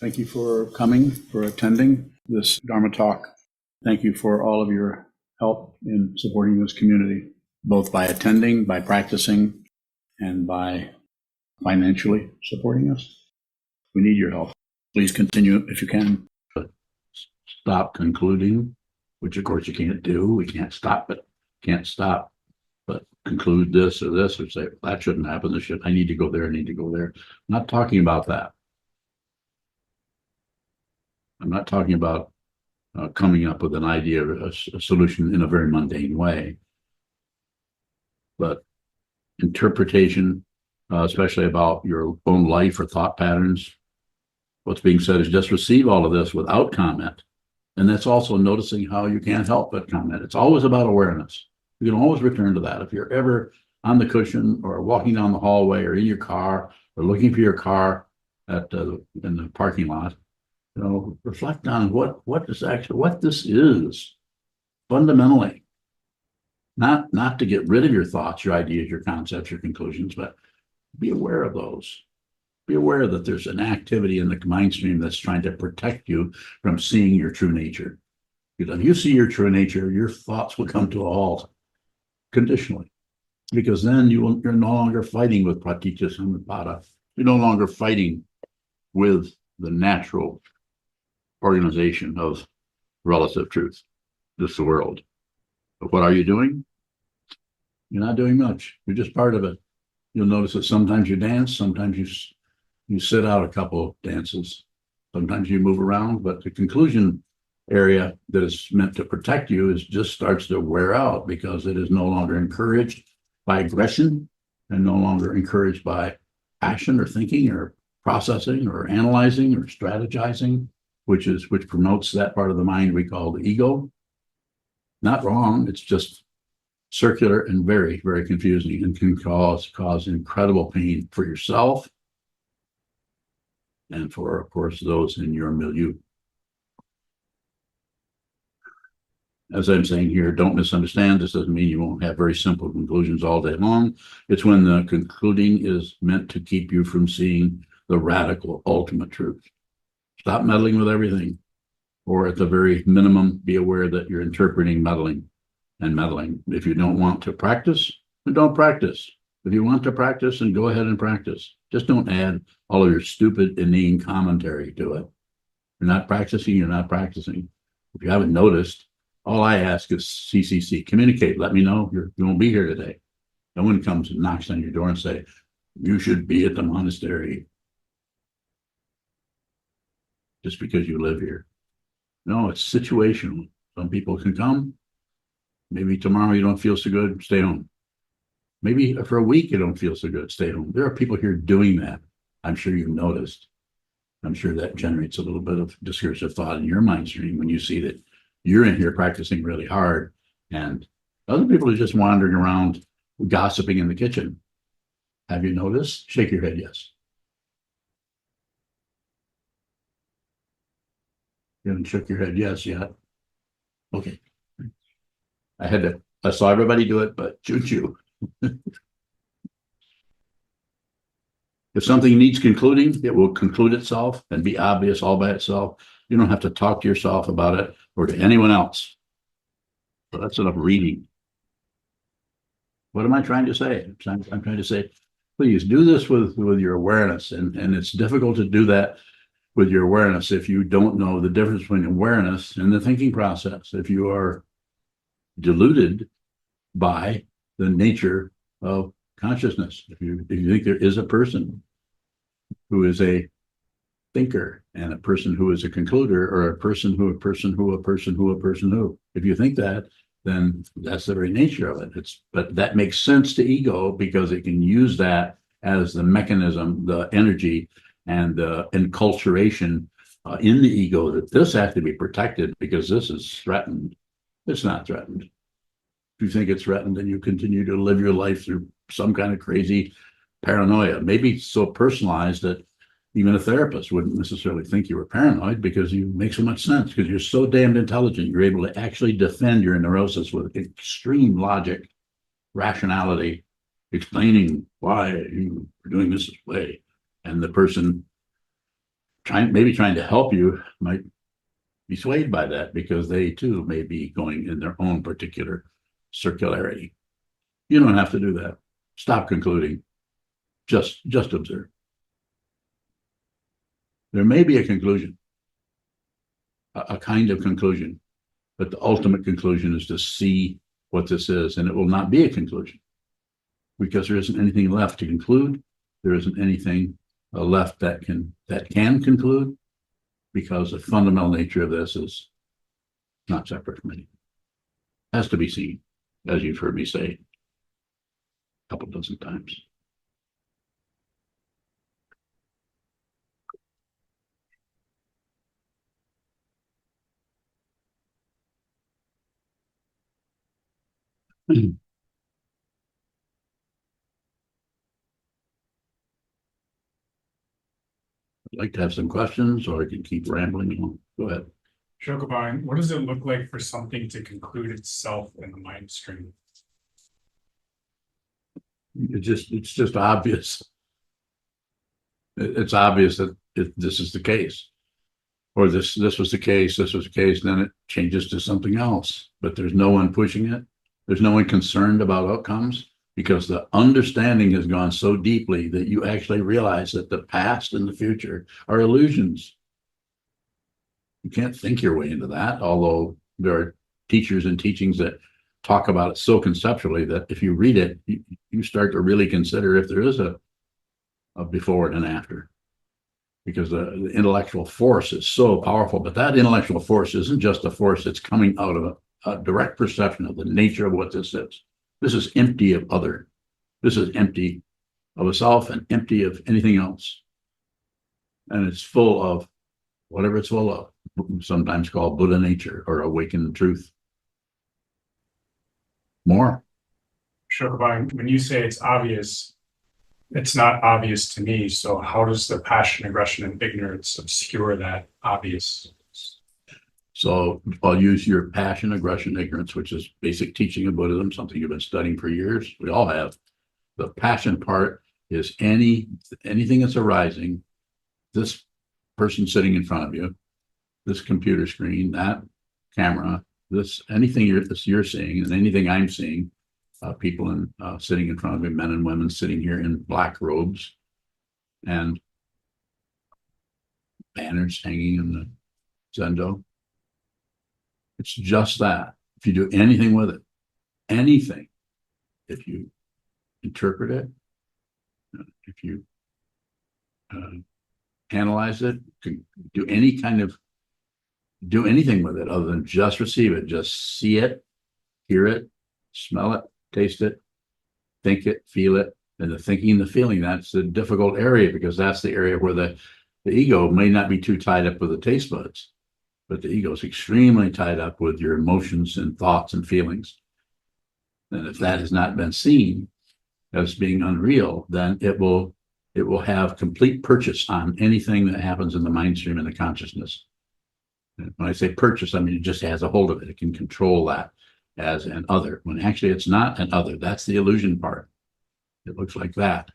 Thank you for coming, for attending this Dharma talk. Thank you for all of your help in supporting this community, both by attending, by practicing, and by financially supporting us. We need your help. Please continue if you can. Stop concluding, which of course you can't do. We can't stop it. Can't stop, but conclude this or this, or say that shouldn't happen. This should. I need to go there. I need to go there. I'm not talking about that. I'm not talking about coming up with an idea or a solution in a very mundane way, but interpretation, especially about your own life or thought patterns. What's being said is just receive all of this without comment. And that's also noticing how you can't help but comment. It's always about awareness. You can always return to that. If you're ever on the cushion or walking down the hallway or in your car or looking for your car in the parking lot, reflect on what this is fundamentally. Not to get rid of your thoughts, your ideas, your concepts, your conclusions, but be aware of those. Be aware that there's an activity in the mind stream that's trying to protect you from seeing your true nature. Because if you see your true nature, your thoughts will come to a halt conditionally. Because then you're no longer fighting with praticca samuppada. You're no longer fighting with the natural organization of relative truth, this world. But what are you doing? You're not doing much. You're just part of it. You'll notice that sometimes you dance, sometimes you sit out a couple of dances, sometimes you move around, but the conclusion area that is meant to protect you just starts to wear out because it is no longer encouraged by aggression and no longer encouraged by action or thinking or processing or analyzing or strategizing, which promotes that part of the mind we call the ego. Not wrong, it's just circular and very, very confusing and can cause incredible pain for yourself and for, of course, those in your milieu. As I'm saying here, don't misunderstand. This doesn't mean you won't have very simple conclusions all day long. It's when the concluding is meant to keep you from seeing the radical ultimate truth. Stop meddling with everything, or at the very minimum, be aware that you're interpreting meddling. If you don't want to practice, then don't practice. If you want to practice, then go ahead and practice. Just don't add all of your stupid, inane commentary to it. You're not practicing, you're not practicing. If you haven't noticed, all I ask is CCC, communicate, let me know you won't be here today. No one comes and knocks on your door and say, you should be at the monastery just because you live here. No, it's situational. Some people can come. Maybe tomorrow you don't feel so good, stay home. Maybe for a week you don't feel so good, stay home. There are people here doing that. I'm sure you've noticed. I'm sure that generates a little bit of discursive thought in your mind stream when you see that you're in here practicing really hard and other people are just wandering around gossiping in the kitchen. Have you noticed? Shake your head, yes. You haven't shook your head yes yet. Okay. I saw everybody do it, but choo-choo. If something needs concluding, it will conclude itself and be obvious all by itself. You don't have to talk to yourself about it or to anyone else. So that's enough reading. What am I trying to say? I'm trying to say, please do this with your awareness. And it's difficult to do that with your awareness if you don't know the difference between awareness and the thinking process. If you are deluded by the nature of consciousness, if you think there is a person who is a thinker and a person who is a concluder, or a person who, if you think that, then that's the very nature of it. But that makes sense to ego because it can use that as the mechanism, the energy, and the enculturation in the ego that this has to be protected because this is threatened. It's not threatened. If you think it's threatened, then you continue to live your life through some kind of crazy paranoia, maybe so personalized that even a therapist wouldn't necessarily think you were paranoid because you make so much sense, because you're so damned intelligent. You're able to actually defend your neurosis with extreme logic, rationality, explaining why you are doing this way. And the person maybe trying to help you might be swayed by that because they too may be going in their own particular circularity. You don't have to do that. Stop concluding. Just observe. There may be a conclusion, a kind of conclusion, but the ultimate conclusion is to see what this is, and it will not be a conclusion because there isn't anything left to conclude. There isn't anything left that can conclude, because the fundamental nature of this is not separate from anything. Has to be seen, as you've heard me say a couple dozen times. I'd like to have some questions, or I can keep rambling on. Go ahead. Sokuzan, what does it look like for something to conclude itself in the mind stream? It's just obvious. It's obvious that this is the case, or this was the case, then it changes to something else. But there's no one pushing it. There's no one concerned about outcomes, because the understanding has gone so deeply that you actually realize that the past and the future are illusions. You can't think your way into that, although there are teachers and teachings that talk about it so conceptually that if you read it, you start to really consider if there is a before and an after, because the intellectual force is so powerful. But that intellectual force isn't just a force that's coming out of a direct perception of the nature of what this is. This is empty of other. This is empty of a self and empty of anything else. And it's full of whatever it's full of, sometimes called Buddha nature or awakened truth. More. Sokuzan, when you say it's obvious, it's not obvious to me. So how does the passion, aggression, and ignorance obscure that obvious? So I'll use your passion, aggression, ignorance, which is basic teaching of Buddhism, something you've been studying for years. We all have. The passion part is anything that's arising, this person sitting in front of you, this computer screen, that camera, this anything you're seeing, and anything I'm seeing, people sitting in front of me, men and women sitting here in black robes, and banners hanging in the zendo. It's just that. If you do anything with it, anything, if you interpret it, if you analyze it, do anything with it other than just receive it, just see it, hear it, smell it, taste it, think it, feel it. And the thinking and the feeling, that's the difficult area, because that's the area where the ego may not be too tied up with the taste buds, but the ego is extremely tied up with your emotions and thoughts and feelings. And if that has not been seen as being unreal, then it will have complete purchase on anything that happens in the mind stream and the consciousness. And when I say purchase, I mean it just has a hold of it. It can control that as an other, when actually it's not an other. That's the illusion part. It looks like that.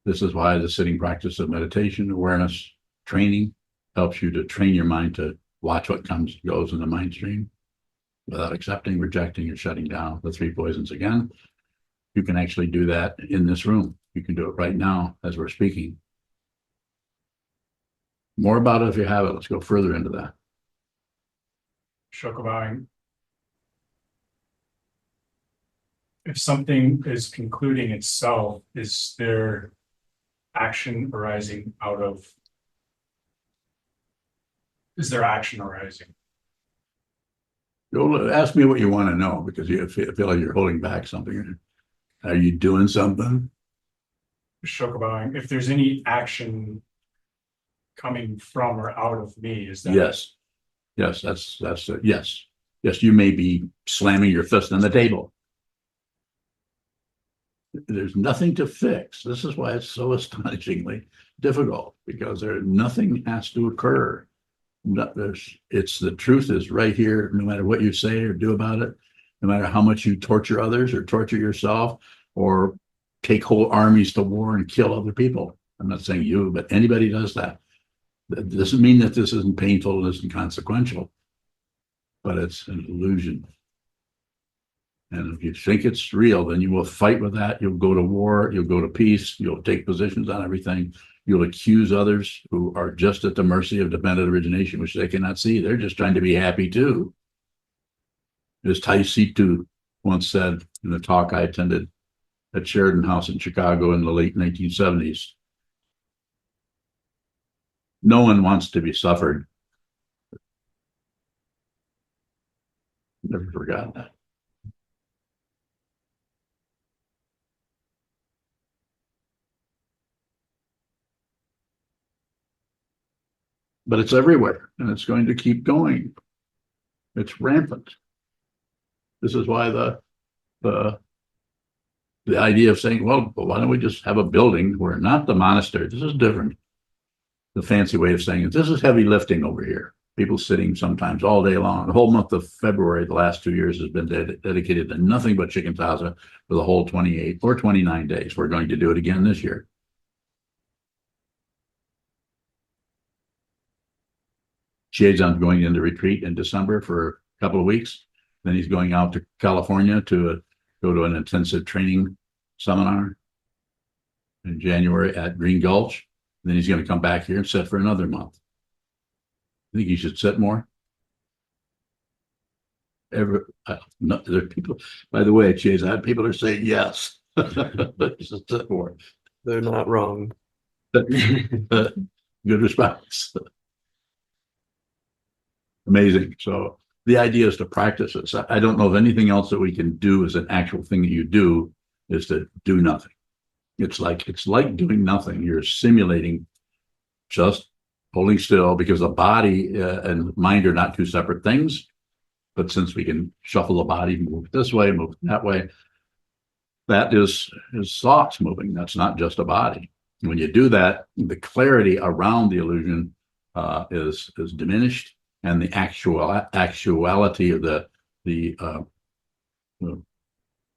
This is why the sitting practice of meditation, awareness, training helps you to train your mind to watch what goes in the mind stream without accepting, rejecting, or shutting down the three poisons again. You can actually do that in this room. You can do it right now as we're speaking. More about it if you have it. Let's go further into that. Sokuzan, if something is concluding itself, is there action arising out of? Is there action arising? You'll ask me what you want to know, because you feel like you're holding back something. Are you doing something? Sokuzan, if there's any action coming from or out of me, is that? Yes. That's yes. Yes, you may be slamming your fist on the table. There's nothing to fix. This is why it's so astonishingly difficult, because nothing has to occur. It's the truth is right here, no matter what you say or do about it, no matter how much you torture others or torture yourself or take whole armies to war and kill other people. I'm not saying you, but anybody does that. That doesn't mean that this isn't painful and isn't consequential, but it's an illusion. And if you think it's real, then you will fight with that. You'll go to war. You'll go to peace. You'll take positions on everything. You'll accuse others who are just at the mercy of dependent origination, which they cannot see. They're just trying to be happy too. As Tai Situ once said in a talk I attended at Sheridan House in Chicago in the late 1970s, no one wants to be suffered. Never forgot that. But it's everywhere, and it's going to keep going. It's rampant. This is why the idea of saying, well, why don't we just have a building where not the monastery? This is different. The fancy way of saying it. This is heavy lifting over here. People sitting sometimes all day long. The whole month of February, the last 2 years, has been dedicated to nothing but chicken taza for the whole 28 or 29 days. We're going to do it again this year. Sokuzan's going into retreat in December for a couple of weeks. Then he's going out to California to go to an intensive training seminar in January at Green Gulch. And then he's going to come back here and sit for another month. I think he should sit more. No, there are people, by the way, Chase, I had people are saying yes. Just sit more. They're not wrong. Good response. Amazing. So the idea is to practice this. I don't know of anything else that we can do as an actual thing that you do is to do nothing. It's like doing nothing. You're simulating just holding still, because the body and mind are not two separate things. But since we can shuffle the body, move this way, move that way, that is thoughts moving. That's not just a body. When you do that, the clarity around the illusion is diminished. And the actuality of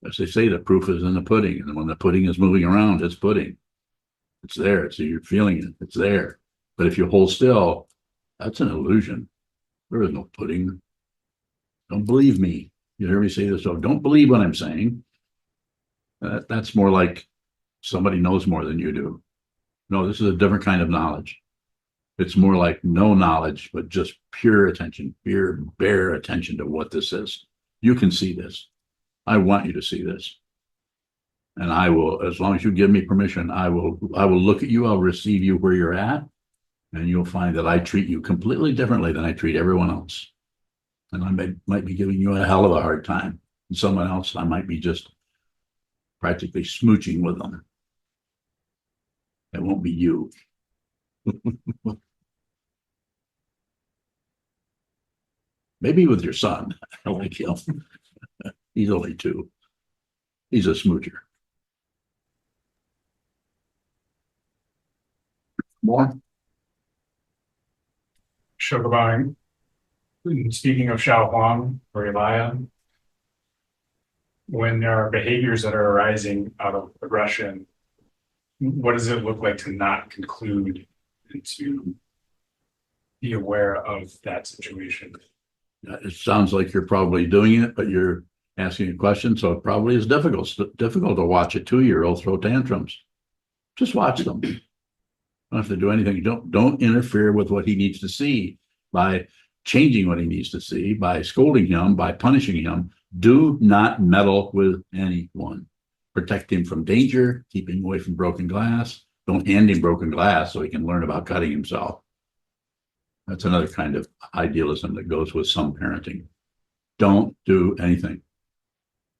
as they say, the proof is in the pudding. And when the pudding is moving around, it's pudding. It's there. So you're feeling it. It's there. But if you hold still, that's an illusion. There is no pudding. Don't believe me. You hear me say this? So don't believe what I'm saying. That's more like somebody knows more than you do. No, this is a different kind of knowledge. It's more like no knowledge, but just pure attention, bare attention to what this is. You can see this. I want you to see this. And I will, as long as you give me permission, I will look at you. I'll receive you where you're at. And you'll find that I treat you completely differently than I treat everyone else. And I might be giving you a hell of a hard time. And someone else, I might be just practically smooching with them. It won't be you. Maybe with your son. I like him. He's only 2. He's a smoocher. More? Sokuzan, speaking of Xiao Huang or Ilaya, when there are behaviors that are arising out of aggression, what does it look like to not conclude and to be aware of that situation? It sounds like you're probably doing it, but you're asking a question, so it probably is difficult. It's difficult to watch a 2-year-old throw tantrums. Just watch them. Don't have to do anything. Don't interfere with what he needs to see by changing what he needs to see, by scolding him, by punishing him. Do not meddle with anyone. Protect him from danger. Keep him away from broken glass. Don't hand him broken glass so he can learn about cutting himself. That's another kind of idealism that goes with some parenting. Don't do anything.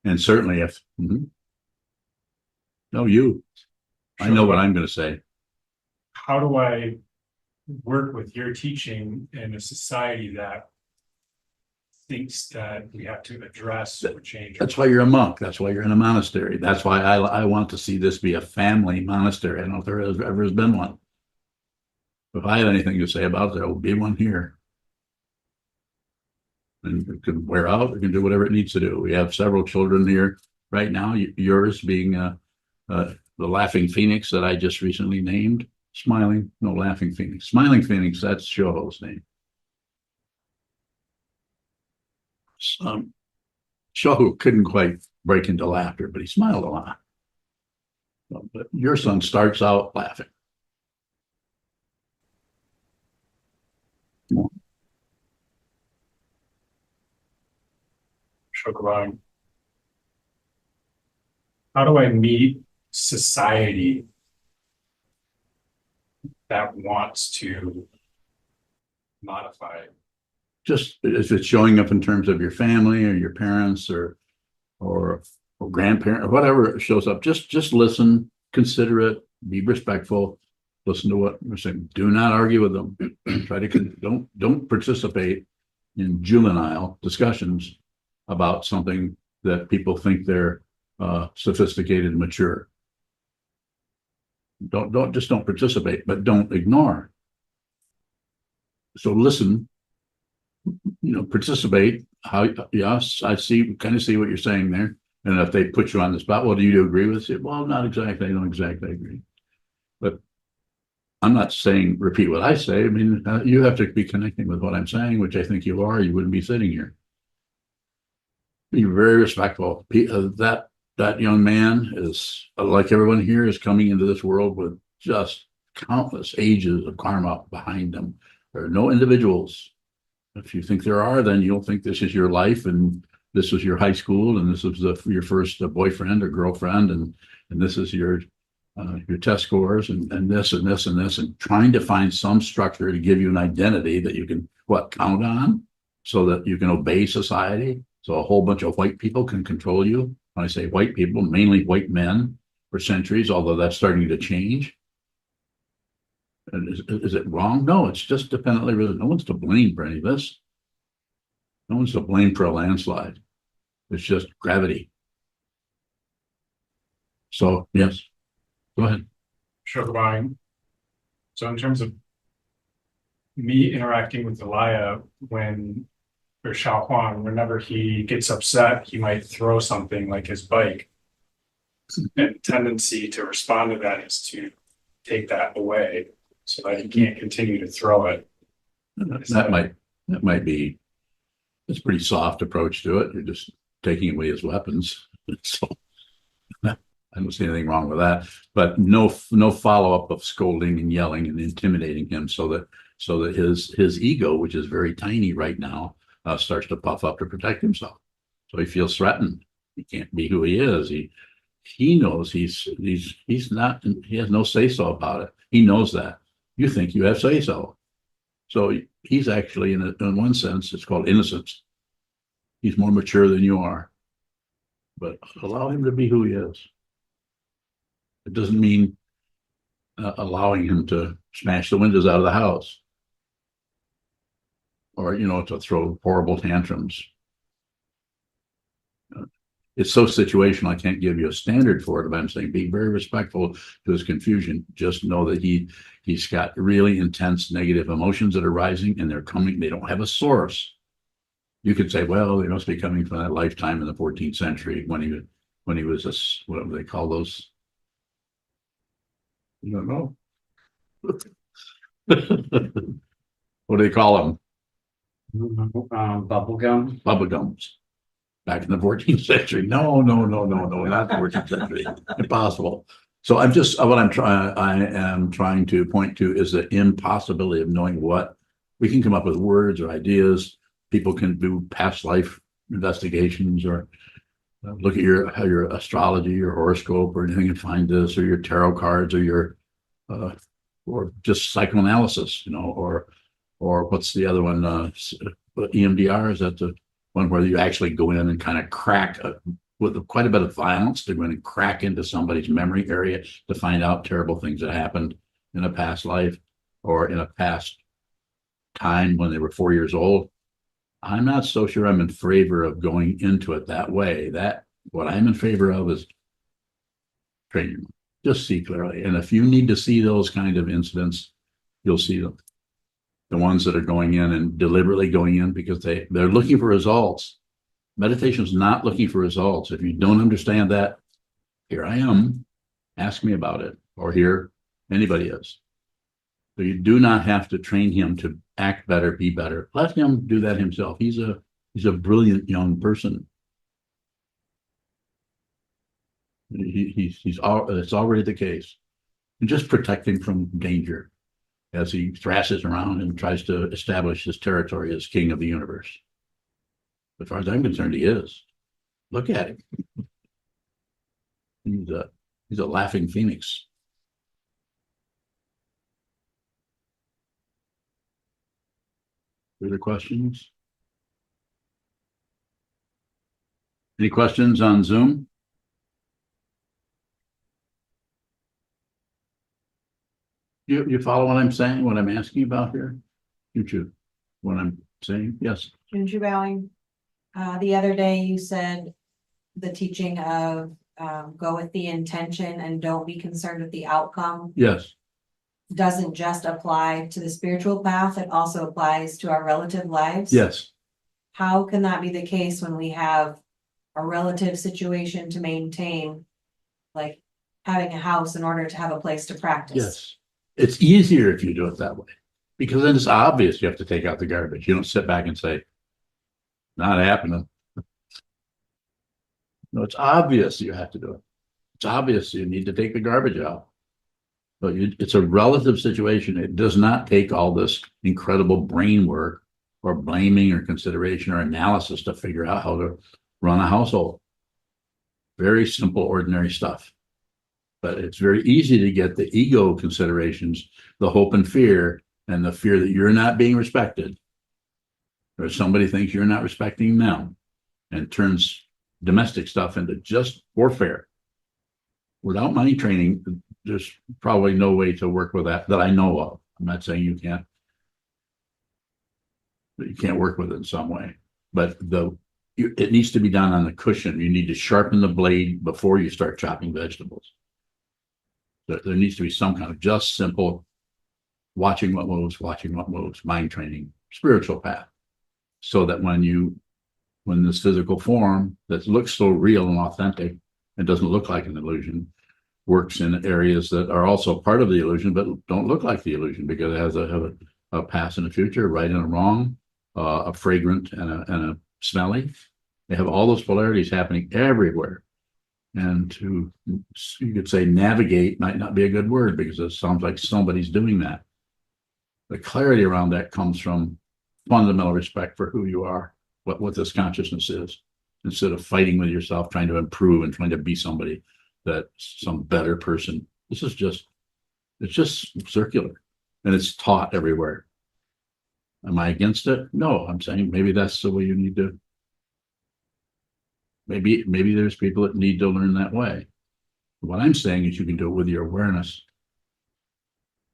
And certainly if, no, you, I know what I'm going to say. How do I work with your teaching in a society that thinks that we have to address or change? That's why you're a monk. That's why you're in a monastery. That's why I want to see this be a family monastery. I don't know if there ever has been one. If I have anything to say about it, there will be one here. And it can wear out, it can do whatever it needs to do. We have several children here right now, yours being the Laughing Phoenix that I just recently named. Smiling, no laughing Phoenix. Smiling Phoenix, that's Shoho's name. Shoho couldn't quite break into laughter, but he smiled a lot. But your son starts out laughing. Sokuzan, how do I meet society that wants to modify? Just is it showing up in terms of your family or your parents or grandparent or whatever shows up? Just listen, consider it, be respectful, listen to what they're saying. Do not argue with them. Try to don't participate in juvenile discussions about something that people think they're sophisticated and mature. Don't participate, but don't ignore. So listen, participate. Yes, I kind of see what you're saying there. And if they put you on the spot, well, do you agree with it? Well, not exactly. I don't exactly agree. But I'm not saying repeat what I say. I mean, you have to be connecting with what I'm saying, which I think you are. You wouldn't be sitting here. Be very respectful. That young man is, like everyone here, is coming into this world with just countless ages of karma behind them. There are no individuals. If you think there are, then you'll think this is your life and this was your high school and this was your first boyfriend or girlfriend and this is your test scores and this and this and this, and trying to find some structure to give you an identity that you can count on so that you can obey society. So a whole bunch of white people can control you. When I say white people, mainly white men for centuries, although that's starting to change. And is it wrong? No, it's just dependently risen. No one's to blame for any of this. No one's to blame for a landslide. It's just gravity. So, yes, go ahead. Sokuzan. So in terms of me interacting with Elia or Xiao Huang, whenever he gets upset, he might throw something like his bike. And tendency to respond to that is to take that away so that he can't continue to throw it. That might be, it's a pretty soft approach to it. You're just taking away his weapons. So I don't see anything wrong with that, but no follow-up of scolding and yelling and intimidating him so that his ego, which is very tiny right now, starts to puff up to protect himself. So he feels threatened. He can't be who he is. He knows he's not, he has no say-so about it. He knows that. You think you have say-so. So he's actually, in one sense, it's called innocence. He's more mature than you are. But allow him to be who he is. It doesn't mean allowing him to smash the windows out of the house. Or, to throw horrible tantrums. It's so situational, I can't give you a standard for it, but I'm saying be very respectful to his confusion. Just know that he's got really intense negative emotions that are rising and they're coming, they don't have a source. You could say, well, they must be coming from that lifetime in the 14th century when he was what do they call those? You don't know. What do they call them? Bubblegum. Bubblegums. Back in the 14th century. No, not the 14th century. Impossible. So I am trying to point to is the impossibility of knowing what we can come up with words or ideas. People can do past life investigations or look at your astrology, your horoscope or anything and find this, or your tarot cards or your or just psychoanalysis, or what's the other one? EMDR, is that the one where you actually go in and kind of crack with quite a bit of violence to go in and crack into somebody's memory area to find out terrible things that happened in a past life or in a past time when they were 4 years old. I'm not so sure I'm in favor of going into it that way. What I'm in favor of is training. Just see clearly. And if you need to see those kind of incidents, you'll see them. The ones that are going in and deliberately going in because they're looking for results. Meditation is not looking for results. If you don't understand that, here I am. Ask me about it. Or here anybody is. So you do not have to train him to act better, be better. Let him do that himself. He's a brilliant young person. It's already the case. And just protect him from danger as he thrashes around and tries to establish his territory as king of the universe. As far as I'm concerned, he is. Look at him. He's a laughing phoenix. Further questions? Any questions on Zoom? You follow what I'm saying, what I'm asking about here? You what I'm saying? Yes. Junju bowing. The other day you said the teaching of go with the intention and don't be concerned with the outcome Yes. doesn't just apply to the spiritual path, it also applies to our relative lives. Yes. How can that be the case when we have a relative situation to maintain, like having a house in order to have a place to practice? Yes. It's easier if you do it that way, because then it's obvious you have to take out the garbage. You don't sit back and say, not happening. No, it's obvious you have to do it. It's obvious you need to take the garbage out. But it's a relative situation. It does not take all this incredible brain work or blaming or consideration or analysis to figure out how to run a household. Very simple, ordinary stuff. But it's very easy to get the ego considerations, the hope and fear, and the fear that you're not being respected, or somebody thinks you're not respecting them, and turns domestic stuff into just warfare. Without money training, there's probably no way to work with that I know of. I'm not saying you can't, but you can't work with it in some way. But it needs to be done on the cushion. You need to sharpen the blade before you start chopping vegetables. There needs to be some kind of just simple watching what moves, mind training, spiritual path. So that when this physical form that looks so real and authentic and doesn't look like an illusion works in areas that are also part of the illusion, but don't look like the illusion, because it has a past and a future, right and a wrong, a fragrant and a smelly. They have all those polarities happening everywhere. And you could say navigate might not be a good word, because it sounds like somebody's doing that. The clarity around that comes from fundamental respect for who you are, what this consciousness is, instead of fighting with yourself, trying to improve and trying to be somebody, some better person. It's just circular, and it's taught everywhere. Am I against it? No, I'm saying maybe that's the way you need to. Maybe there's people that need to learn that way. What I'm saying is you can do it with your awareness.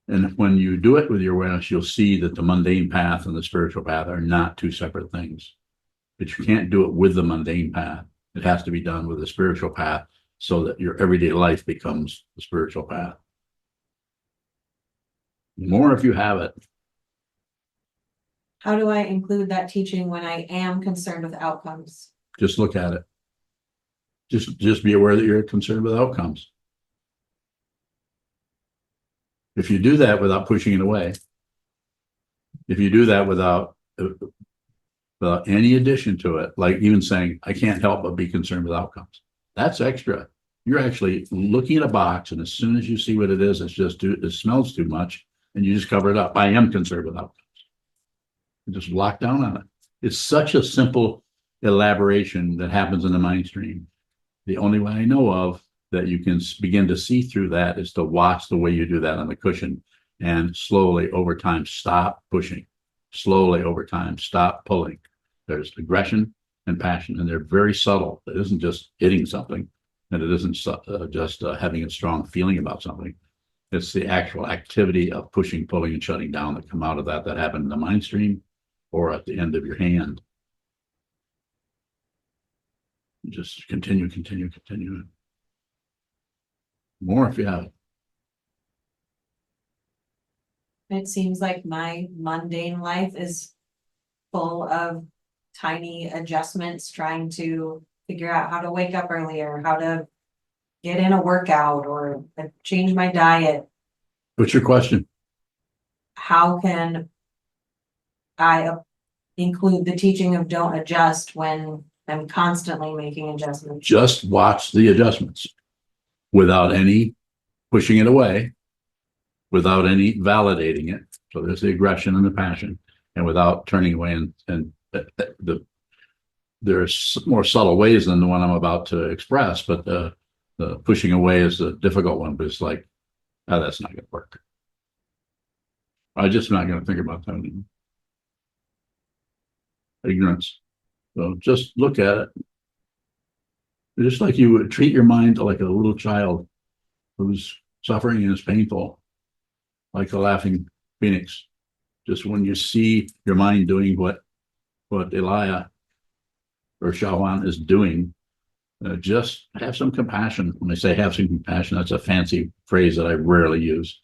And when you do it with your awareness, you'll see that the mundane path and the spiritual path are not two separate things. But you can't do it with the mundane path. It has to be done with the spiritual path, so that your everyday life becomes the spiritual path. More if you have it. How do I include that teaching when I am concerned with outcomes? Just look at it. Just be aware that you're concerned with outcomes. If you do that without pushing it away, if you do that without any addition to it, like even saying, I can't help but be concerned with outcomes, that's extra. You're actually looking at a box, and as soon as you see what it is, it smells too much, and you just cover it up. I am concerned with outcomes. You just lock down on it. It's such a simple elaboration that happens in the mind stream. The only way I know of that you can begin to see through that is to watch the way you do that on the cushion, and slowly over time stop pushing. Slowly over time stop pulling. There's aggression and passion, and they're very subtle. It isn't just hitting something, and it isn't just having a strong feeling about something. It's the actual activity of pushing, pulling, and shutting down that come out of that happened in the mind stream or at the end of your hand. Just continue. More if you have it. It seems like my mundane life is full of tiny adjustments, trying to figure out how to wake up earlier, how to get in a workout, or change my diet. What's your question? how can I include the teaching of don't adjust when I'm constantly making adjustments? Just watch the adjustments without any pushing it away, without any validating it. So there's the aggression and the passion, and without turning away. And there's more subtle ways than the one I'm about to express, but the pushing away is the difficult one. But it's like, oh, that's not going to work. I'm just not going to think about that anymore. Ignorance. So just look at it. Just like you would treat your mind like a little child who's suffering and is painful, like the laughing phoenix. Just when you see your mind doing what Elia or Shawan is doing, just have some compassion. When I say have some compassion, that's a fancy phrase that I rarely use.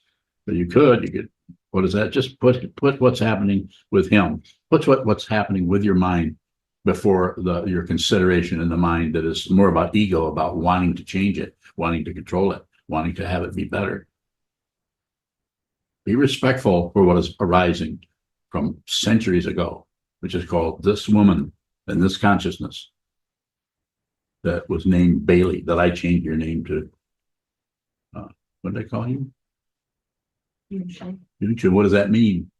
But you could, what is that? Just put what's happening with him. Put what's happening with your mind before your consideration in the mind that is more about ego, about wanting to change it, wanting to control it, wanting to have it be better. Be respectful for what is arising from centuries ago, which is called this woman and this consciousness that was named Bailey, that I changed your name to. What did I call you? What does that mean?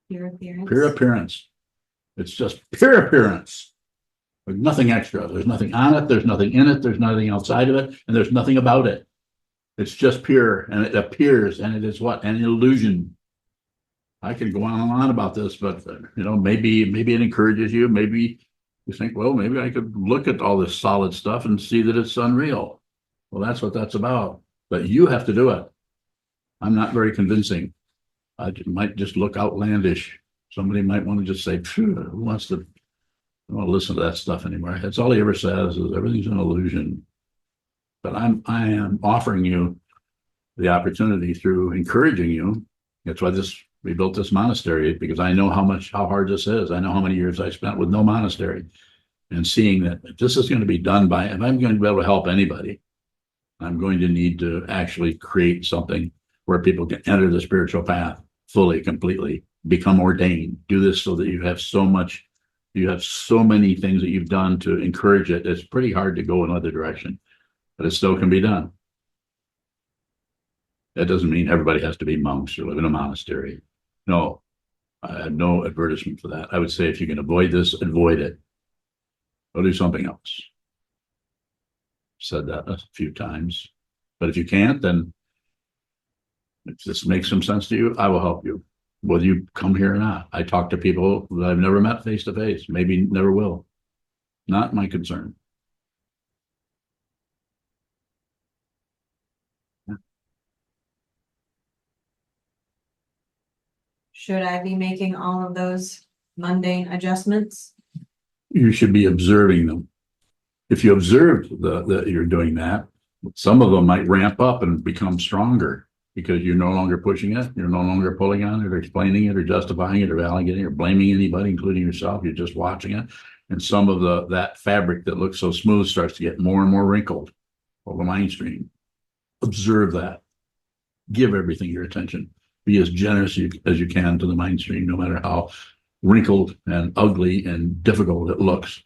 Your appearance. Pure appearance. It's just pure appearance. There's nothing extra. There's nothing on it. There's nothing in it. There's nothing outside of it. And there's nothing about it. It's just pure, and it appears, and it is what? An illusion. I could go on and on about this, but maybe it encourages you. Maybe you think, well, maybe I could look at all this solid stuff and see that it's unreal. Well, that's what that's about. But you have to do it. I'm not very convincing. I might just look outlandish. Somebody might want to just say, who wants to, I don't want to listen to that stuff anymore. That's all he ever says is everything's an illusion. But I am offering you the opportunity through encouraging you. That's why we built this monastery, because I know how hard this is. I know how many years I spent with no monastery, and seeing that if this is going to be done if I'm going to be able to help anybody, I'm going to need to actually create something where people can enter the spiritual path fully, completely, become ordained. Do this so that you have so many things that you've done to encourage it. It's pretty hard to go another direction, but it still can be done. That doesn't mean everybody has to be monks or live in a monastery. No, I have no advertisement for that. I would say if you can avoid this, avoid it. Go do something else. Said that a few times. But if you can't, then if this makes some sense to you, I will help you, whether you come here or not. I talk to people that I've never met face to face, maybe never will. Not my concern. Should I be making all of those mundane adjustments? You should be observing them. If you observe that you're doing that, some of them might ramp up and become stronger because you're no longer pushing it. You're no longer pulling on it or explaining it or justifying it or validating it or blaming anybody, including yourself. You're just watching it. And some of that fabric that looks so smooth starts to get more and more wrinkled over the mind stream. Observe that. Give everything your attention. Be as generous as you can to the mind stream, no matter how wrinkled and ugly and difficult it looks.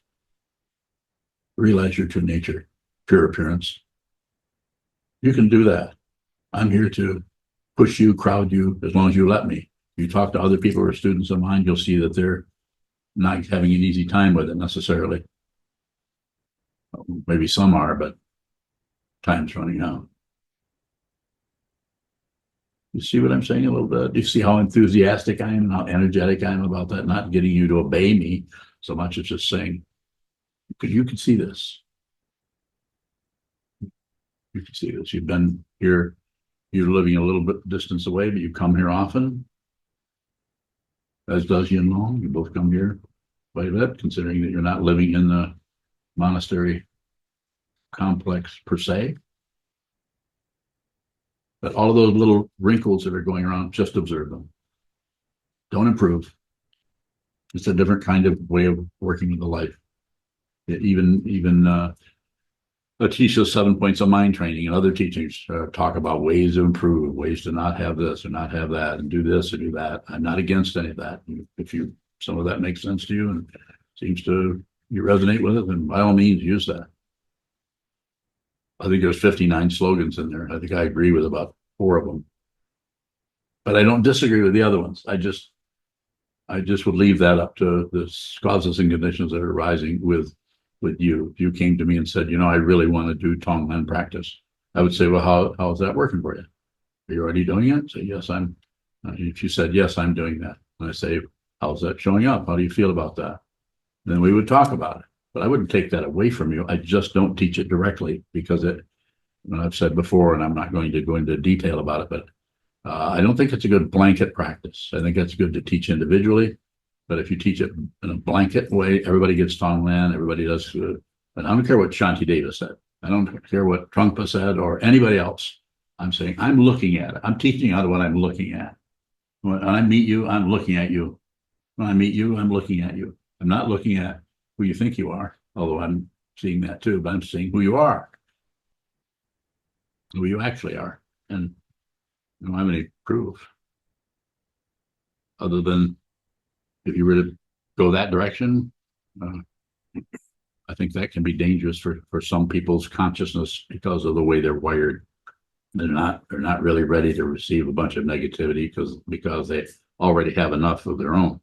Realize your true nature, pure appearance. You can do that. I'm here to push you, crowd you, as long as you let me. You talk to other people who are students of mine, you'll see that they're not having an easy time with it necessarily. Maybe some are, but time's running out. You see what I'm saying a little bit? You see how enthusiastic I am and how energetic I am about that, not getting you to obey me so much as just saying, because you can see this. You can see this. You've been here, you're living a little bit distance away, but you come here often, as does Yin Long. You both come here quite a bit, considering that you're not living in the monastery complex per se. But all of those little wrinkles that are going around, just observe them. Don't improve. It's a different kind of way of working with the life. Even teach us 7 points of mind training, and other teachers talk about ways to improve, ways to not have this or not have that, and do this or do that. I'm not against any of that. If some of that makes sense to you and seems to you resonate with it, then by all means use that. I think there's 59 slogans in there. I think I agree with about 4 of them, but I don't disagree with the other ones. I just would leave that up to the causes and conditions that are arising with you. If you came to me and said, I really want to do Tonglen practice, I would say, well, how is that working for you? Are you already doing it? Say, yes, I'm. If you said, yes, I'm doing that, and I say, how's that showing up? How do you feel about that? Then we would talk about it. But I wouldn't take that away from you. I just don't teach it directly because I've said before, and I'm not going to go into detail about it, but I don't think it's a good blanket practice. I think it's good to teach individually, but if you teach it in a blanket way, everybody gets Tonglen, everybody does. And I don't care what Shanti Davis said. I don't care what Trungpa said or anybody else. I'm saying I'm looking at it. I'm teaching out of what I'm looking at. When I meet you, I'm looking at you. When I meet you, I'm looking at you. I'm not looking at who you think you are, although I'm seeing that too, but I'm seeing who you are, who you actually are. And I don't have any proof other than if you were to go that direction, I think that can be dangerous for some people's consciousness because of the way they're wired. They're not really ready to receive a bunch of negativity because they already have enough of their own.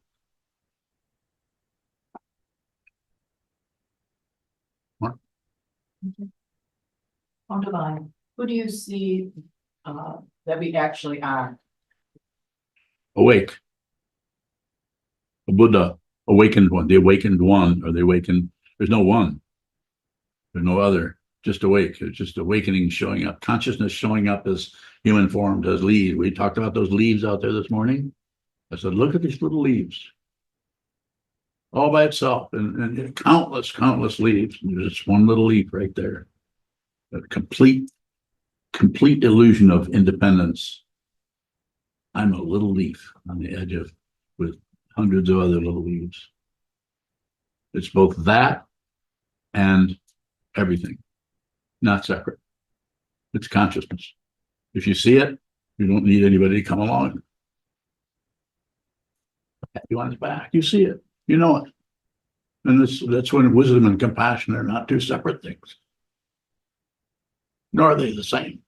On divine, who do you see that we actually are? Awake. A Buddha, awakened one, the awakened one, or the awakened, there's no one. There's no other, just awake. It's just awakening showing up. Consciousness showing up as human form, as leaves. We talked about those leaves out there this morning. I said, look at these little leaves. All by itself, and countless leaves. There's just one little leaf right there. A complete illusion of independence. I'm a little leaf on the edge with hundreds of other little leaves. It's both that and everything, not separate. It's consciousness. If you see it, you don't need anybody to come along. Pat you on his back. You see it. You know it. And that's when wisdom and compassion are not two separate things. Nor are they the same.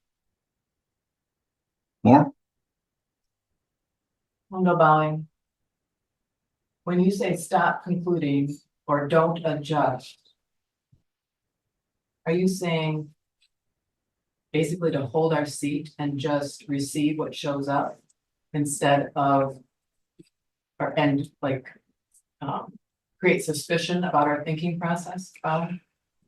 More? No bowing. When you say stop concluding or don't adjust, are you saying basically to hold our seat and just receive what shows up instead of create suspicion about our thinking process?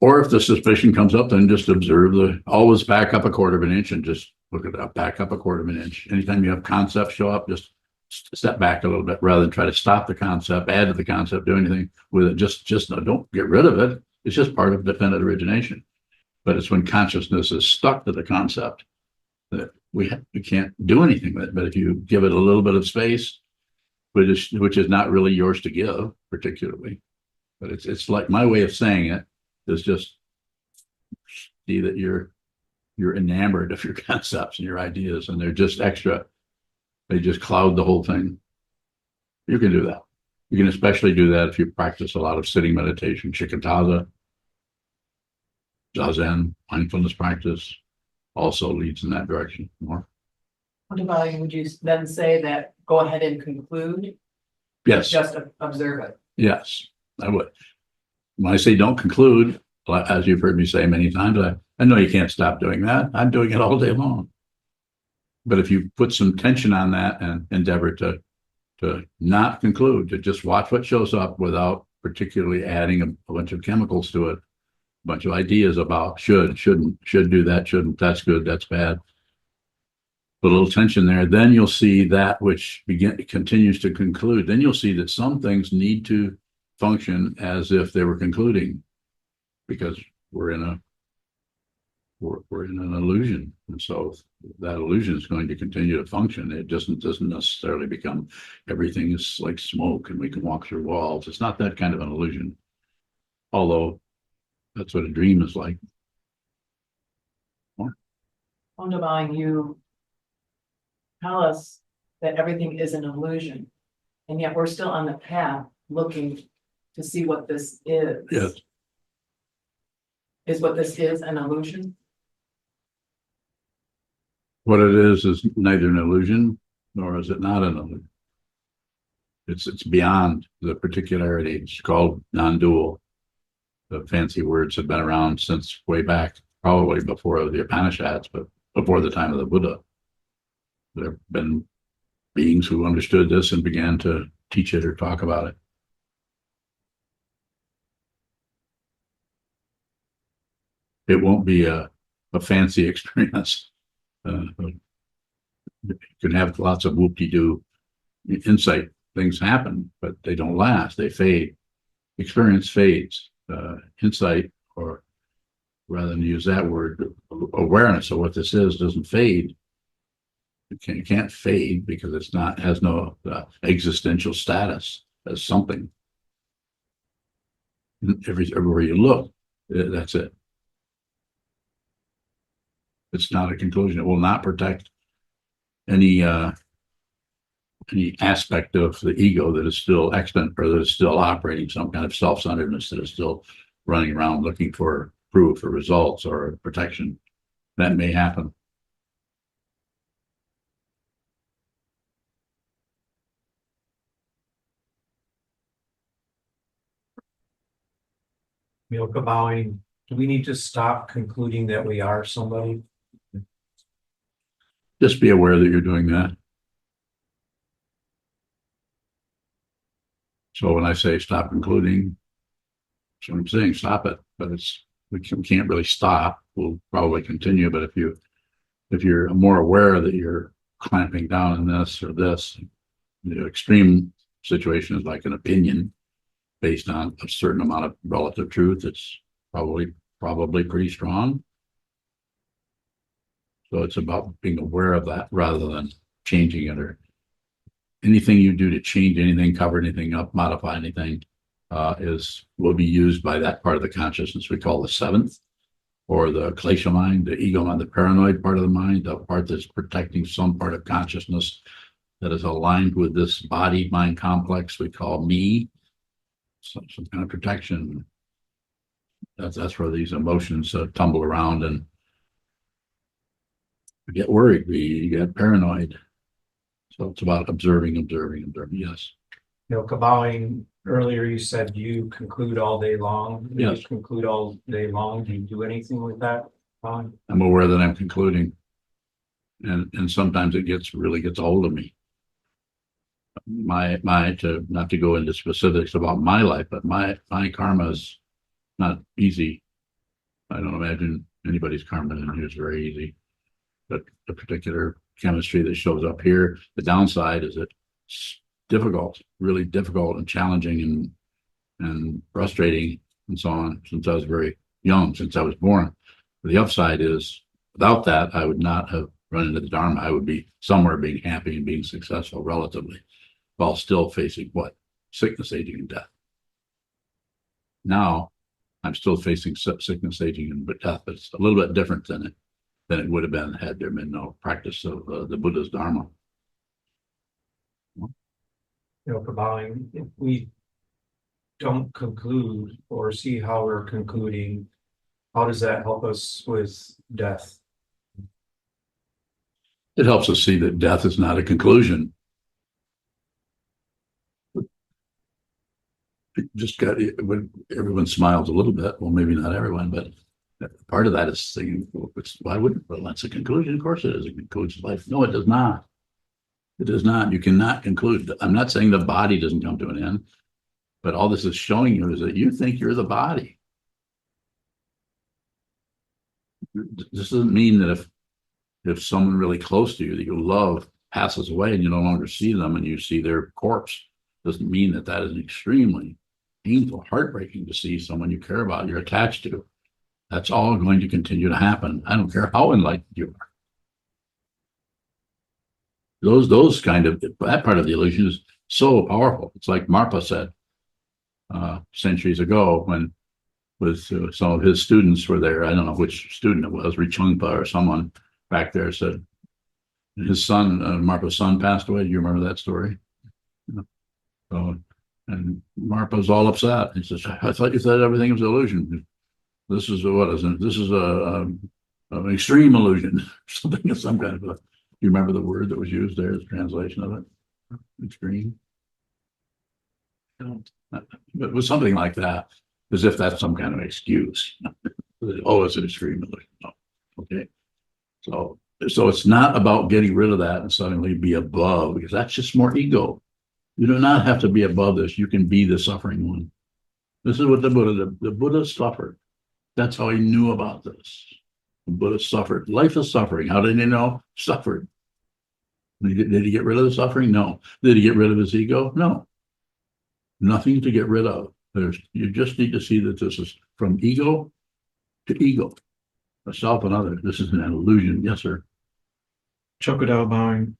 Or if the suspicion comes up, then just observe always back up a quarter of an inch and just look at that, back up a quarter of an inch. Anytime you have concepts show up, just step back a little bit rather than try to stop the concept, add to the concept, do anything with it. Just don't get rid of it. It's just part of dependent origination. But it's when consciousness is stuck to the concept that we can't do anything with it. But if you give it a little bit of space, which is not really yours to give particularly, but it's like my way of saying it is just see that you're enamored of your concepts and your ideas, and they're just extra. They just cloud the whole thing. You can do that. You can especially do that if you practice a lot of sitting meditation, shikantaza, zazen, mindfulness practice also leads in that direction more. What about you? Would you then say that go ahead and conclude? Yes. Just observe it. Yes, I would. When I say don't conclude, as you've heard me say many times, I know you can't stop doing that. I'm doing it all day long. But if you put some tension on that and endeavor to not conclude, to just watch what shows up without particularly adding a bunch of chemicals to it, a bunch of ideas about should, shouldn't, should do that, shouldn't, that's good, that's bad. Put a little tension there, then you'll see that which continues to conclude. Then you'll see that some things need to function as if they were concluding, because we're in an illusion, and so that illusion is going to continue to function. It doesn't necessarily become everything is like smoke and we can walk through walls. It's not that kind of an illusion, although that's what a dream is like. Wonderful, you tell us that everything is an illusion, and yet we're still on the path looking to see what this is. Yes. Is what this is an illusion? What it is neither an illusion nor is it not an illusion. It's beyond the particularity. It's called non-dual. The fancy words have been around since way back, probably before the Upanishads, but before the time of the Buddha. There have been beings who understood this and began to teach it or talk about it. It won't be a fancy experience. You can have lots of whoop-de-doo insight. Things happen, but they don't last. They fade. Experience fades. Insight, or rather than use that word, awareness of what this is doesn't fade. It can't fade because it's not, has no existential status as something. Everywhere you look, that's it. It's not a conclusion. It will not protect any aspect of the ego that is still extant or that is still operating, some kind of self-centeredness that is still running around looking for proof or results or protection. That may happen. Milka bowing, do we need to stop concluding that we are somebody? Just be aware that you're doing that. So when I say stop concluding, that's what I'm saying, stop it. But we can't really stop. We'll probably continue. But if you're more aware that you're clamping down on this or this, the extreme situation is like an opinion based on a certain amount of relative truth. It's probably pretty strong. So it's about being aware of that rather than changing it, or anything you do to change anything, cover anything up, modify anything, will be used by that part of the consciousness we call the seventh, or the klesha mind, the ego mind, the paranoid part of the mind, the part that's protecting some part of consciousness that is aligned with this body mind complex we call me. Some kind of protection. That's where these emotions tumble around and we get worried. We get paranoid. So it's about observing. Yes. Milka bowing, earlier you said you conclude all day long. Yes. You conclude all day long. Do you do anything with that? I'm aware that I'm concluding. And sometimes it really gets a hold of me. Not to go into specifics about my life, but my karma is not easy. I don't imagine anybody's karma in here is very easy. But the particular chemistry that shows up here, the downside is it's difficult, really difficult and challenging and frustrating and so on since I was very young, since I was born. But the upside is without that, I would not have run into the Dharma. I would be somewhere being happy and being successful relatively, while still facing what? Sickness, aging, and death. Now, I'm still facing sickness, aging, and death, but it's a little bit different than it would have been had there been no practice of the Buddha's Dharma. Milka bowing, if we don't conclude or see how we're concluding, how does that help us with death? It helps us see that death is not a conclusion. Just got when everyone smiles a little bit. Well, maybe not everyone, but part of that is saying, why wouldn't? Well, that's a conclusion. Of course, it is. It concludes life. No, it does not. It does not. You cannot conclude. I'm not saying the body doesn't come to an end, but all this is showing you is that you think you're the body. This doesn't mean that if someone really close to you that you love passes away and you no longer see them and you see their corpse, doesn't mean that is extremely painful, heartbreaking to see someone you care about, you're attached to. That's all going to continue to happen. I don't care how enlightened you are. Those kind of, that part of the illusion is so powerful. It's like Marpa said centuries ago when with some of his students were there. I don't know which student it was, Richungpa or someone, back there said his son, Marpa's son passed away. Do you remember that story? So, and Marpa's all upset. He says, I thought you said everything was illusion. This is what is it? This is an extreme illusion. Something of some kind of a, you remember the word that was used there as translation of it? Extreme. But it was something like that, as if that's some kind of excuse. Oh, it's an extreme illusion. No. Okay. So it's not about getting rid of that and suddenly be above, because that's just more ego. You do not have to be above this. You can be the suffering one. This is what the Buddha suffered. That's how he knew about this. The Buddha suffered. Life is suffering. How did he know? Suffered. Did he get rid of the suffering? No. Did he get rid of his ego? No. Nothing to get rid of. You just need to see that this is from ego to ego. A self and other. This is an illusion. Yes, sir. Chokodao bowing.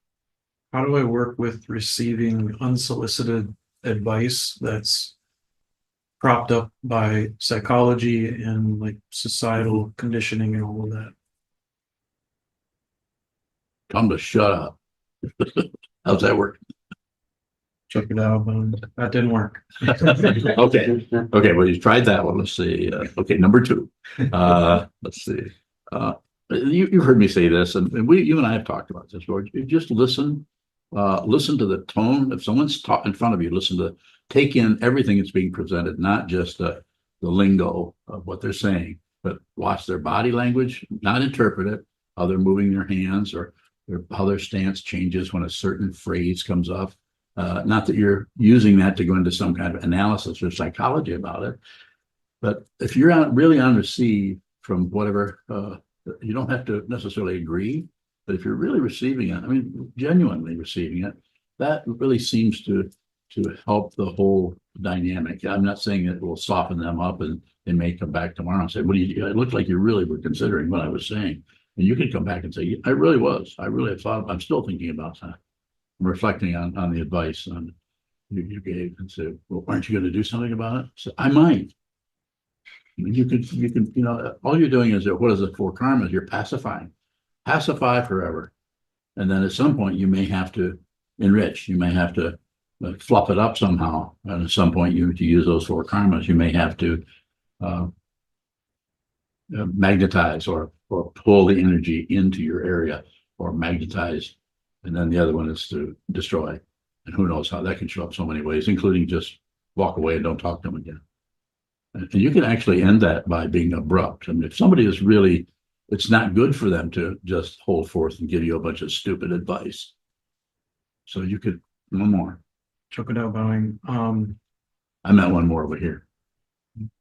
How do I work with receiving unsolicited advice that's propped up by psychology and like societal conditioning and all of that? Come to shut up. How's that work? Chokodao bowing. That didn't work. Okay. Okay. Well, you tried that one. Let's see. Okay. Number 2. Let's see. You've heard me say this, and you and I have talked about this, George. You just listen to the tone. If someone's in front of you, take in everything that's being presented, not just the lingo of what they're saying, but watch their body language, not interpret it, how they're moving their hands or how their stance changes when a certain phrase comes up. Not that you're using that to go into some kind of analysis or psychology about it, but if you're really on receive from whatever, you don't have to necessarily agree, but if you're really receiving it, I mean, genuinely receiving it, that really seems to help the whole dynamic. I'm not saying it will soften them up and they may come back tomorrow and say, "What do you do?" It looked like you really were considering what I was saying. And you could come back and say, "I really was. I really have thought. I'm still thinking about that. I'm reflecting on the advice you gave," and said, "Well, aren't you going to do something about it?" So I might. You can, all you're doing is, what is it for karma? You're pacifying. Pacify forever. And then at some point you may have to enrich. You may have to fluff it up somehow. And at some point to use those 4 karmas, you may have to magnetize or pull the energy into your area, or magnetize. And then the other one is to destroy. And who knows how that can show up so many ways, including just walk away and don't talk to them again. And you can actually end that by being abrupt. I mean, if somebody is really, it's not good for them to just hold forth and give you a bunch of stupid advice. So you could, one more. Chokodao bowing. I meant one more over here.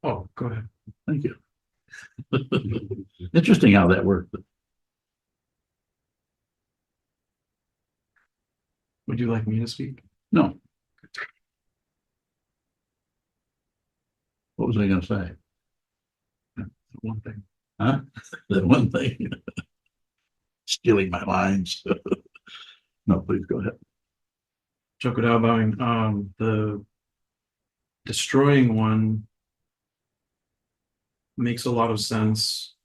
Oh, go ahead. Thank you. Interesting how that worked. Would you like me to speak? No. What was I going to say? One thing. Huh? That one thing. Stealing my lines. No, please go ahead. Chokodao bowing. The destroying one makes a lot of sense,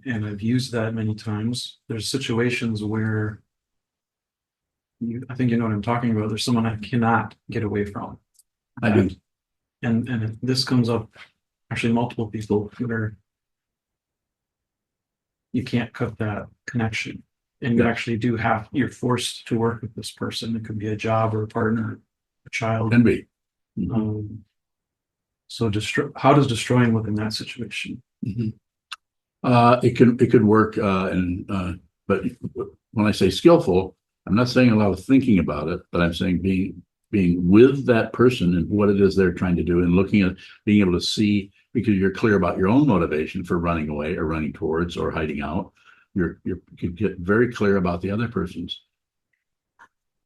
and I've used that many times. There's situations where I think you know what I'm talking about. There's someone I cannot get away from. I do. And this comes up, actually multiple people, where you can't cut that connection, and you actually you're forced to work with this person. It could be a job or a partner, a child. Can be. So how does destroying look in that situation? It could work, but when I say skillful, I'm not saying a lot of thinking about it, but I'm saying being with that person and what it is they're trying to do, and looking at being able to see, because you're clear about your own motivation for running away or running towards or hiding out. You can get very clear about the other person's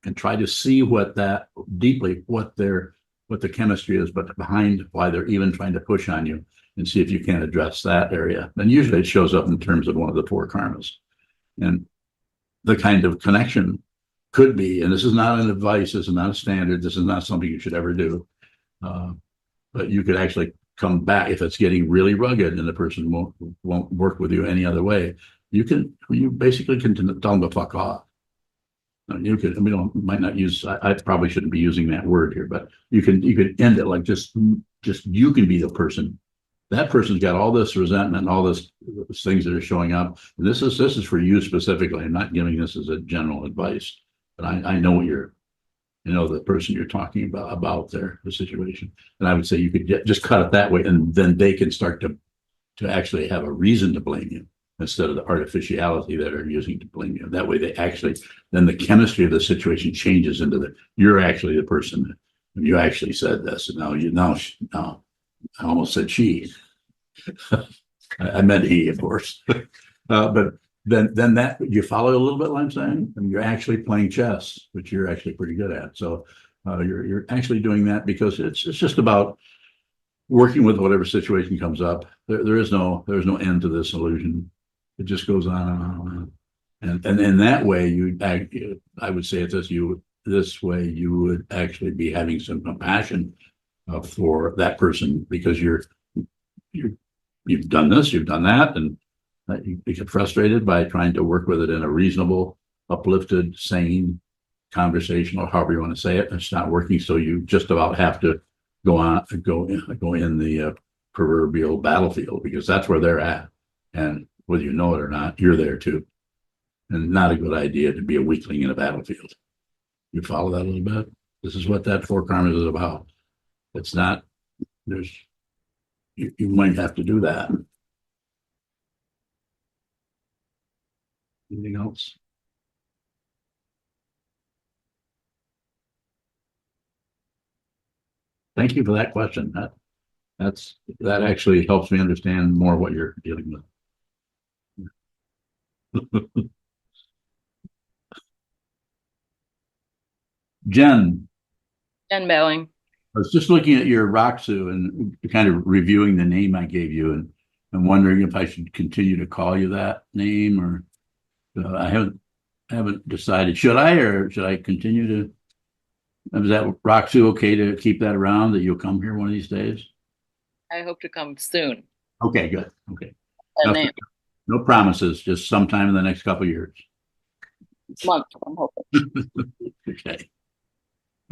and try to see what the chemistry is, but behind why they're even trying to push on you, and see if you can address that area. And usually it shows up in terms of one of the 4 karmas. And the kind of connection could be, and this is not an advice, this is not a standard, this is not something you should ever do. But you could actually come back if it's getting really rugged and the person won't work with you any other way. you basically can tell them to fuck off. You could, might not use, I probably shouldn't be using that word here, but you could end it like just you can be the person. That person's got all this resentment and all this things that are showing up. And this is for you specifically. I'm not giving this as a general advice, but I know the person you're talking about there, the situation. And I would say you could just cut it that way, and then they can start to actually have a reason to blame you instead of the artificiality that are using to blame you. That way then the chemistry of the situation changes into you're actually the person that you actually said this. And now I almost said she. I meant he, of course. But then that you follow a little bit what I'm saying? I mean, you're actually playing chess, which you're actually pretty good at. So you're actually doing that because it's just about working with whatever situation comes up. There's no end to this illusion. It just goes on and on. And in that way, I would say this way you would actually be having some compassion for that person, because you've done this, you've done that, and you get frustrated by trying to work with it in a reasonable, uplifted, sane conversation, or however you want to say it. It's not working, so you just about have to go in the proverbial battlefield, because that's where they're at, and whether you know it or not, you're there too. And not a good idea to be a weakling in a battlefield. You follow that a little bit? This is what that four karmas is about. It's not, you might have to do that. Anything else? Thank you for that question. That actually helps me understand more what you're dealing with. Jen, Bowing. I was just looking at your Roxu and kind of reviewing the name I gave you, and I'm wondering if I should continue to call you that name, or I haven't decided. Should I continue to? Is that Roxu okay to keep that around, that you'll come here one of these days? I hope to come soon. Okay, good. Okay. Name. No promises, just sometime in the next couple of years. Month, I'm hoping. Okay.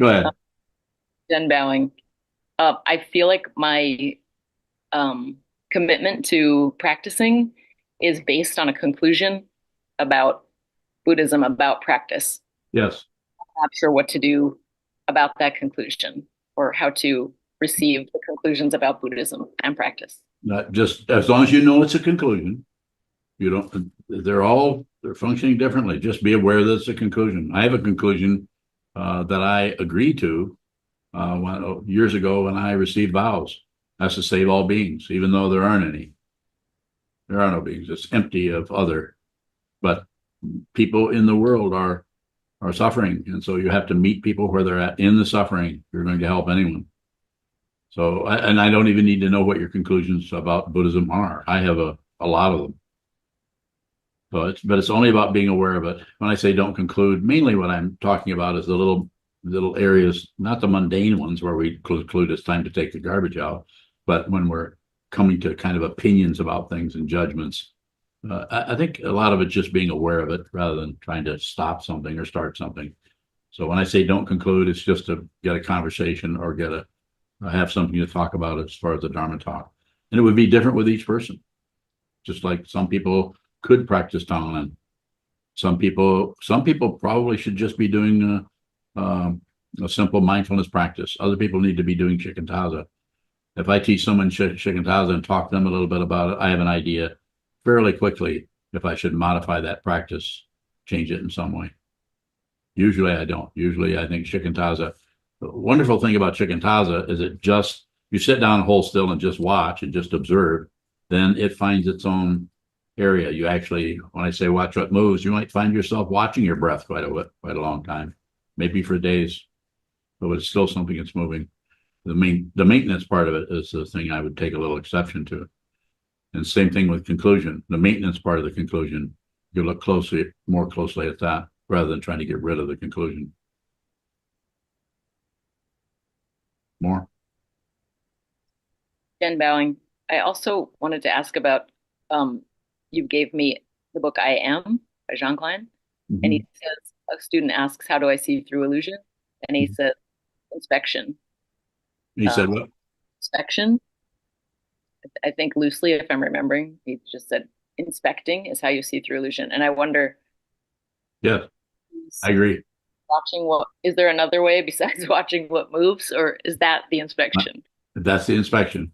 Go ahead. Jen Bowing. I feel like my commitment to practicing is based on a conclusion about Buddhism, about practice. Yes. I'm not sure what to do about that conclusion, or how to receive the conclusions about Buddhism and practice. Not just as long as you know it's a conclusion. You don't. They're functioning differently. Just be aware that it's a conclusion. I have a conclusion that I agreed to years ago when I received vows. That's to save all beings, even though there aren't any. There are no beings. It's empty of other. But people in the world are suffering, and so you have to meet people where they're at in the suffering if you're going to help anyone. So, I don't even need to know what your conclusions about Buddhism are. I have a lot of them. So it's only about being aware of it. When I say don't conclude, mainly what I'm talking about is the little areas, not the mundane ones where we conclude it's time to take the garbage out, but when we're coming to kind of opinions about things and judgments. I think a lot of it's just being aware of it rather than trying to stop something or start something. So when I say don't conclude, it's just to get a conversation or have something to talk about as far as the Dharma talk. And it would be different with each person. Just like some people could practice Tonglen. Some people probably should just be doing a simple mindfulness practice. Other people need to be doing Shikantaza. If I teach someone Shikantaza and talk to them a little bit about it, I have an idea fairly quickly if I should modify that practice, change it in some way. Usually I don't. Usually I think Shikantaza, the wonderful thing about Shikantaza is you sit down, hold still, and just watch and just observe, then it finds its own area. You actually, when I say watch what moves, you might find yourself watching your breath quite a long time, maybe for days, but it's still something that's moving. The maintenance part of it is the thing I would take a little exception to. And same thing with conclusion. The maintenance part of the conclusion, you look more closely at that rather than trying to get rid of the conclusion. More? Jen Bowing. I also wanted to ask about, you gave me the book I Am by Jean Klein. And he says, a student asks, how do I see through illusion? And he says, inspection. He said, what? Inspection. I think loosely, if I'm remembering, he just said inspecting is how you see through illusion. And I wonder, Yes, I agree. watching what, is there another way besides watching what moves, or is that the inspection? That's the inspection.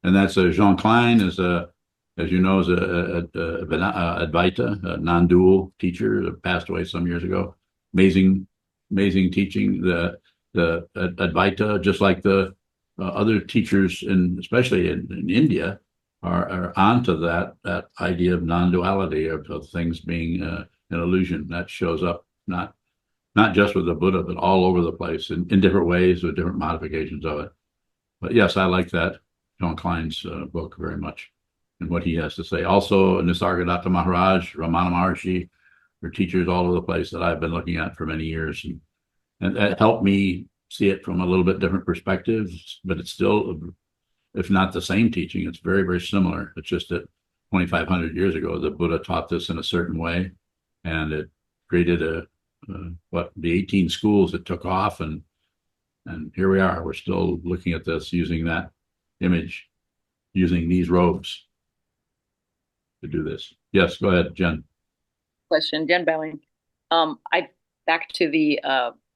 And that's Jean Klein is as you know, is a Advaita, a non-dual teacher that passed away some years ago. Amazing teaching. The Advaita, just like the other teachers, especially in India, are onto that idea of non-duality of things being an illusion. That shows up not just with the Buddha, but all over the place in different ways with different modifications of it. But yes, I like that John Klein's book very much and what he has to say. Also, Nisargadatta Maharaj, Ramana Maharshi, are teachers all over the place that I've been looking at for many years. And that helped me see it from a little bit different perspective, but it's still, if not the same teaching, it's very, very similar. It's just that 2,500 years ago, the Buddha taught this in a certain way, and it created the 18 schools that took off, and here we are. We're still looking at this using that image, using these robes to do this. Yes, go ahead, Jen. Question, Jen Bowing. I back to the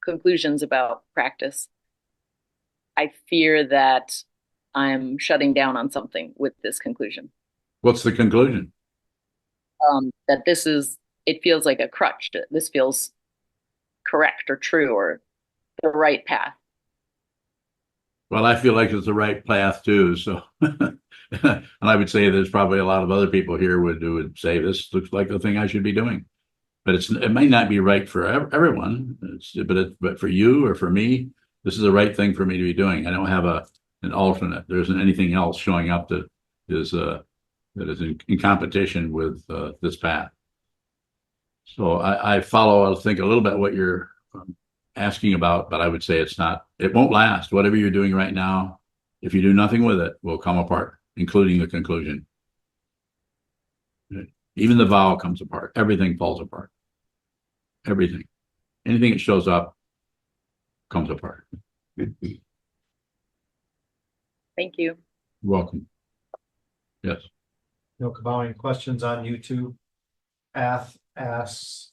conclusions about practice. I fear that I'm shutting down on something with this conclusion. What's the conclusion? That it feels like a crutch. This feels correct or true or the right path. Well, I feel like it's the right path too. So, and I would say there's probably a lot of other people here would say this looks like the thing I should be doing, but it may not be right for everyone. But for you or for me, this is the right thing for me to be doing. I don't have an alternate. There isn't anything else showing up that is in competition with this path. So I follow. I think a little bit what you're asking about, but I would say it won't last. Whatever you're doing right now, if you do nothing with it, will come apart, including the conclusion. Even the vow comes apart. Everything falls apart. Everything. Anything that shows up comes apart. Thank you. You're welcome. Yes. No Kabalion questions on YouTube. Ath asks,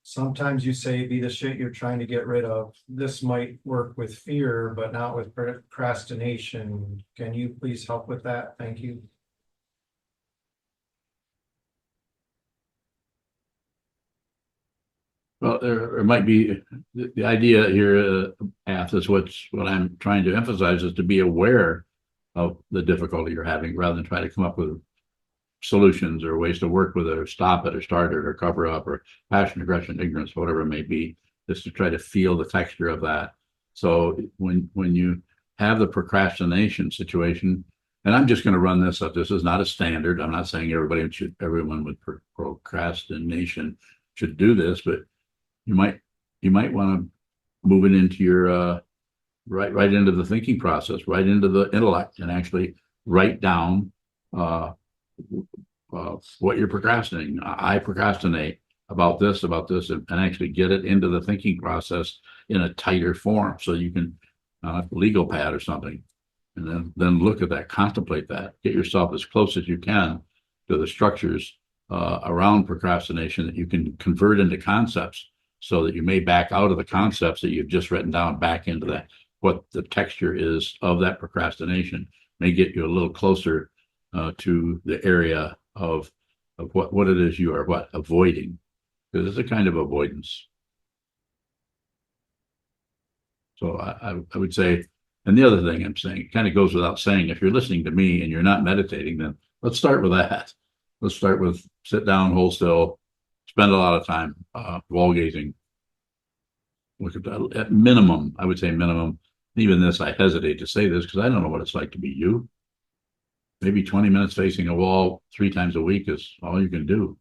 sometimes you say be the shit you're trying to get rid of. This might work with fear, but not with procrastination. Can you please help with that? Thank you. Well, there might be the idea here, Ath, is what I'm trying to emphasize is to be aware of the difficulty you're having rather than try to come up with solutions or ways to work with it or stop it or start it or cover up or passion, aggression, ignorance, whatever it may be, just to try to feel the texture of that. So when you have the procrastination situation, and I'm just going to run this up, this is not a standard. I'm not saying everyone with procrastination should do this, but you might want to move it into your right into the thinking process, right into the intellect, and actually write down what you're procrastinating. I procrastinate about this, and actually get it into the thinking process in a tighter form, so you can legal pad or something, and then look at that, contemplate that, get yourself as close as you can to the structures around procrastination that you can convert into concepts, so that you may back out of the concepts that you've just written down back into that. What the texture is of that procrastination may get you a little closer to the area of what it is you are avoiding, because it's a kind of avoidance. So I would say, and the other thing I'm saying, it kind of goes without saying, if you're listening to me and you're not meditating, then let's start with that. Let's start with sit down, hold still, spend a lot of time wall gazing. Look at that. At minimum, I would say minimum. Even this, I hesitate to say this because I don't know what it's like to be you. Maybe 20 minutes facing a wall 3 times a week is all you can do.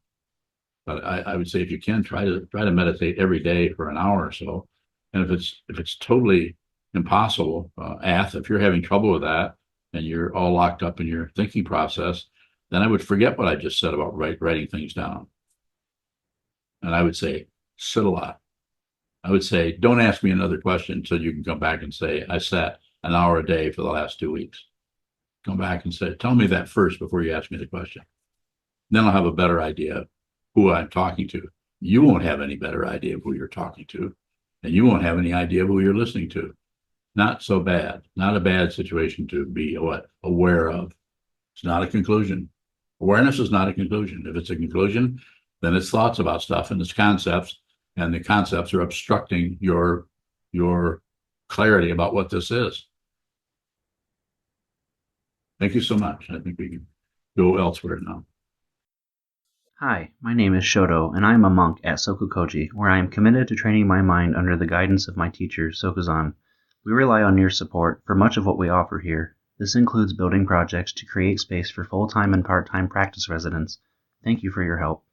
But I would say if you can, try to meditate every day for an hour or so. And if it's totally impossible, if you're having trouble with that and you're all locked up in your thinking process, then I would forget what I just said about writing things down. And I would say, sit a lot. I would say, don't ask me another question until you can come back and say, I sat an hour a day for the last 2 weeks. Come back and say, tell me that first before you ask me the question. Then I'll have a better idea of who I'm talking to. You won't have any better idea of who you're talking to, and you won't have any idea of who you're listening to. Not so bad, not a bad situation to be aware of. It's not a conclusion. Awareness is not a conclusion. If it's a conclusion, then it's thoughts about stuff and it's concepts, and the concepts are obstructing your clarity about what this is. Thank you so much. I think we can go elsewhere now. Hi, my name is Shoto, and I am a monk at SokukoJi, where I am committed to training my mind under the guidance of my teacher, Sokuzan. We rely on your support for much of what we offer here. This includes building projects to create space for full-time and part-time practice residents. Thank you for your help.